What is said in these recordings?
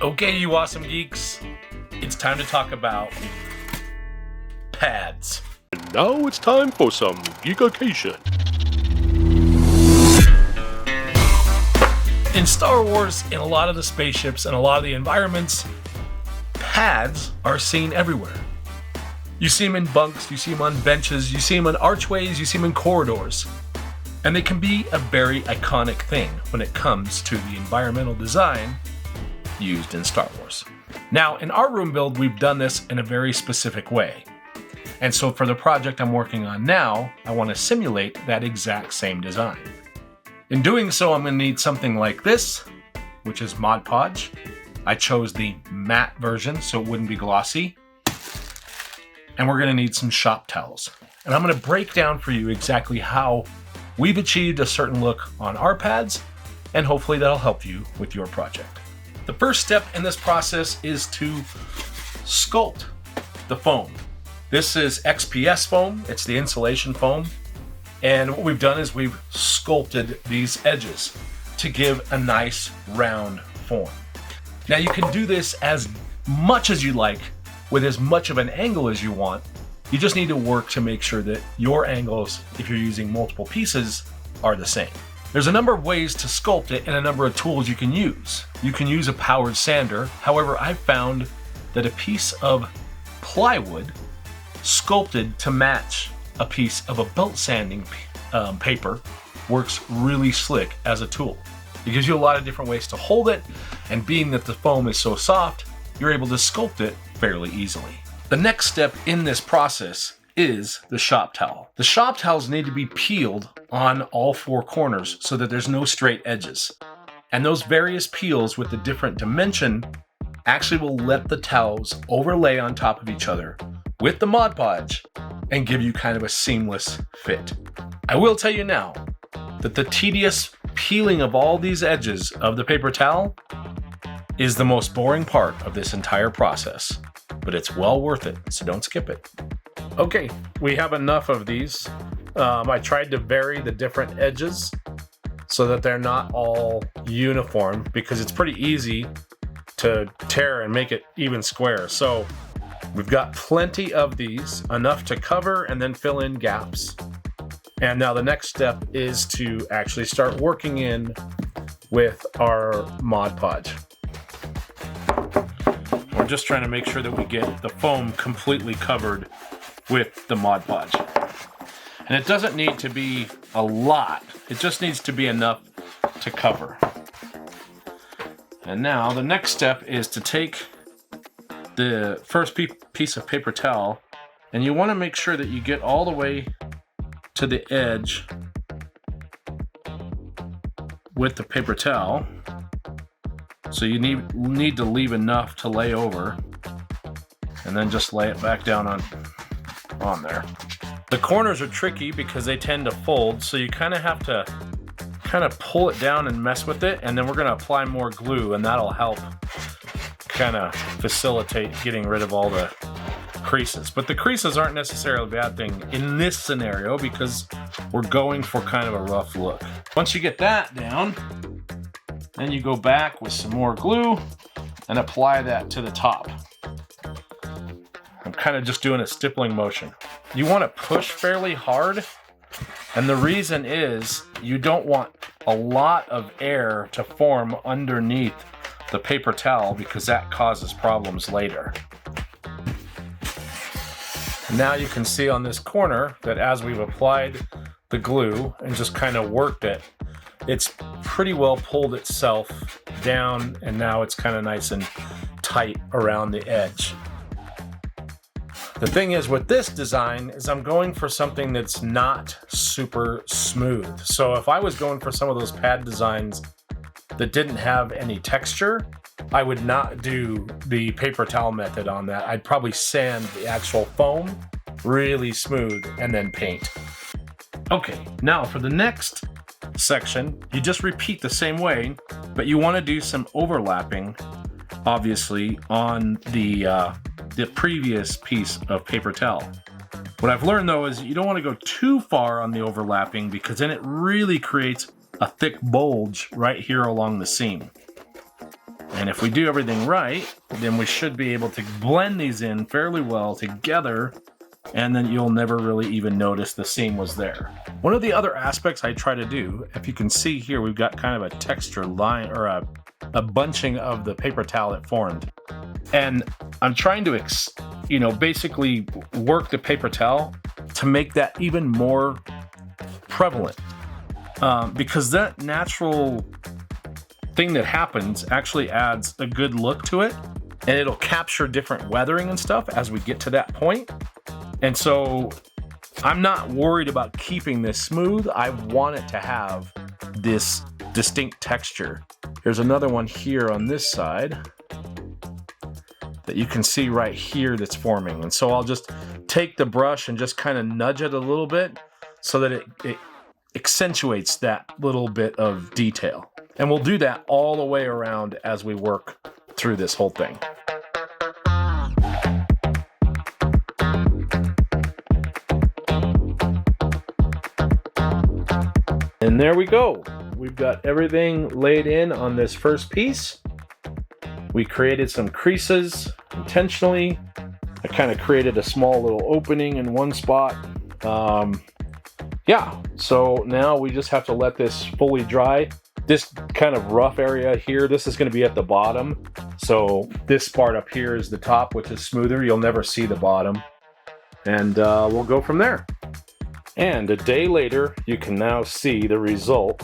Okay, you awesome geeks, it's time to talk about pads. And now it's time for some geekification. In Star Wars, in a lot of the spaceships and a lot of the environments, pads are seen everywhere. You see them in bunks, you see them on benches, you see them on archways, you see them in corridors. And they can be a very iconic thing when it comes to the environmental design used in Star Wars. Now, in our room build, we've done this in a very specific way. And so for the project I'm working on now, I want to simulate that exact same design. In doing so, I'm going to need something like this, which is Mod Podge. I chose the matte version so it wouldn't be glossy. And we're going to need some shop towels. And I'm going to break down for you exactly how we've achieved a certain look on our pads, and hopefully that'll help you with your project. The first step in this process is to sculpt the foam. This is XPS foam, it's the insulation foam. And what we've done is we've sculpted these edges to give a nice round form. Now you can do this as much as you like with as much of an angle as you want. You just need to work to make sure that your angles, if you're using multiple pieces, are the same. There's a number of ways to sculpt it and a number of tools you can use. You can use a powered sander. However, I've found that a piece of plywood sculpted to match a piece of a belt sanding paper works really slick as a tool. It gives you a lot of different ways to hold it, and being that the foam is so soft, you're able to sculpt it fairly easily. The next step in this process is the shop towel. The shop towels need to be peeled on all four corners so that there's no straight edges. And those various peels with the different dimension actually will let the towels overlay on top of each other with the Mod Podge and give you kind of a seamless fit. I will tell you now that the tedious peeling of all these edges of the paper towel is the most boring part of this entire process, but it's well worth it, so don't skip it. Okay, we have enough of these. I tried to vary the different edges so that they're not all uniform, because it's pretty easy to tear and make it even square. So we've got plenty of these, enough to cover and then fill in gaps. And now the next step is to actually start working in with our Mod Podge. We're just trying to make sure that we get the foam completely covered with the Mod Podge. And it doesn't need to be a lot, it just needs to be enough to cover. And now the next step is to take the first piece of paper towel, and you want to make sure that you get all the way to the edge with the paper towel. So you need to leave enough to lay over, and then just lay it back down on there. The corners are tricky because they tend to fold, so you kind of have to pull it down and mess with it, and then we're going to apply more glue, and that'll help kind of facilitate getting rid of all the creases. But the creases aren't necessarily a bad thing in this scenario because we're going for kind of a rough look. Once you get that down, then you go back with some more glue and apply that to the top. I'm kind of just doing a stippling motion. You want to push fairly hard, and the reason is you don't want a lot of air to form underneath the paper towel because that causes problems later. Now you can see on this corner that as we've applied the glue and just kind of worked it, it's pretty well pulled itself down, and now it's kind of nice and tight around the edge. The thing is with this design is I'm going for something that's not super smooth. So if I was going for some of those pad designs that didn't have any texture, I would not do the paper towel method on that. I'd probably sand the actual foam really smooth and then paint. Okay, now for the next section, you just repeat the same way, but you want to do some overlapping, obviously, on the previous piece of paper towel. What I've learned though is you don't want to go too far on the overlapping because then it really creates a thick bulge right here along the seam. And if we do everything right, then we should be able to blend these in fairly well together, and then you'll never really even notice the seam was there. One of the other aspects I try to do, if you can see here, we've got kind of a texture line or a bunching of the paper towel that formed. And I'm trying to, basically work the paper towel to make that even more prevalent. Because that natural thing that happens actually adds a good look to it, and it'll capture different weathering and stuff as we get to that point. And so I'm not worried about keeping this smooth. I want it to have this distinct texture. There's another one here on this side that you can see right here that's forming. And so I'll just take the brush and just kind of nudge it a little bit so that it accentuates that little bit of detail. And we'll do that all the way around as we work through this whole thing. And there we go. We've got everything laid in on this first piece. We created some creases intentionally. I kind of created a small little opening in one spot. So now we just have to let this fully dry. This kind of rough area here, this is going to be at the bottom. So this part up here is the top, which is smoother. You'll never see the bottom. And we'll go from there. And a day later, you can now see the result.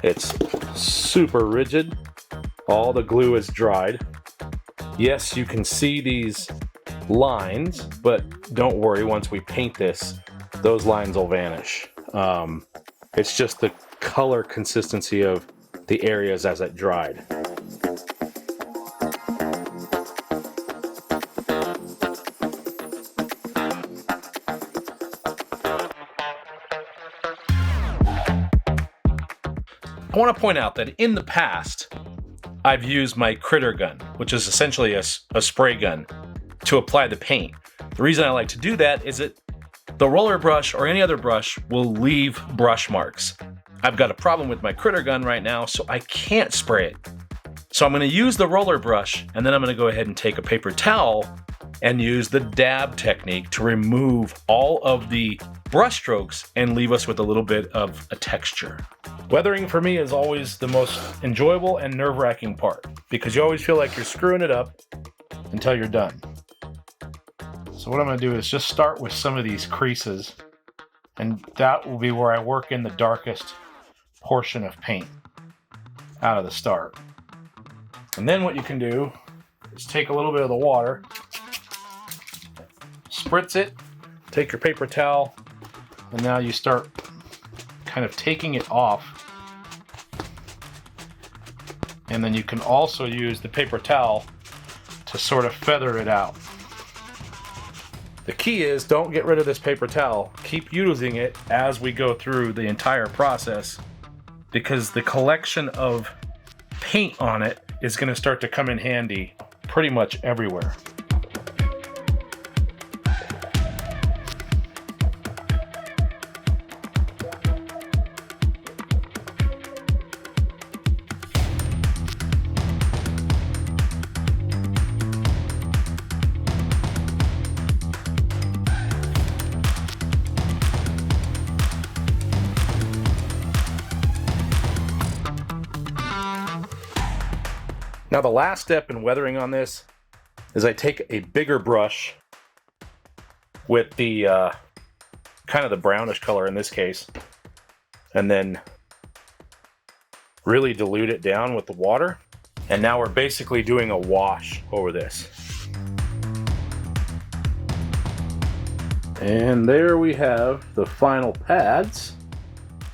It's super rigid. All the glue is dried. Yes, you can see these lines, but don't worry, once we paint this, those lines will vanish. It's just the color consistency of the areas as it dried. I want to point out that in the past, I've used my critter gun, which is essentially a spray gun, to apply the paint. The reason I like to do that is that the roller brush or any other brush will leave brush marks. I've got a problem with my critter gun right now, so I can't spray it. So I'm going to use the roller brush, and then I'm going to go ahead and take a paper towel and use the dab technique to remove all of the brush strokes and leave us with a little bit of a texture. Weathering for me is always the most enjoyable and nerve-wracking part, because you always feel like you're screwing it up until you're done. So what I'm going to do is just start with some of these creases, and that will be where I work in the darkest portion of paint out of the start. And then what you can do is take a little bit of the water, spritz it, take your paper towel, and now you start kind of taking it off. And then you can also use the paper towel to sort of feather it out. The key is don't get rid of this paper towel. Keep using it as we go through the entire process, because the collection of paint on it is going to start to come in handy pretty much everywhere. Now the last step in weathering on this is I take a bigger brush with the kind of the brownish color in this case, and then really dilute it down with the water. And now we're basically doing a wash over this. And there we have the final pads,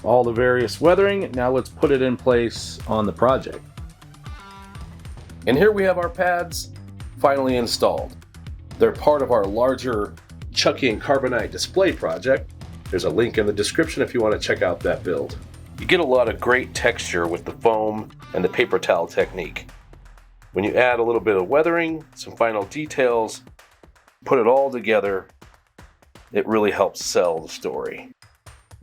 all the various weathering. Now let's put it in place on the project. And here we have our pads finally installed. They're part of our larger Chucky and Carbonite display project. There's a link in the description if you want to check out that build. You get a lot of great texture with the foam and the paper towel technique. When you add a little bit of weathering, some final details, put it all together, it really helps sell the story.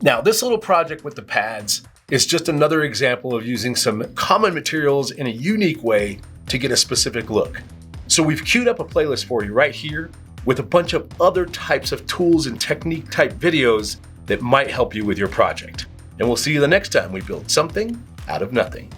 Now, this little project with the pads is just another example of using some common materials in a unique way to get a specific look. So we've queued up a playlist for you right here with a bunch of other types of tools and technique type videos that might help you with your project. And we'll see you the next time we build something out of nothing.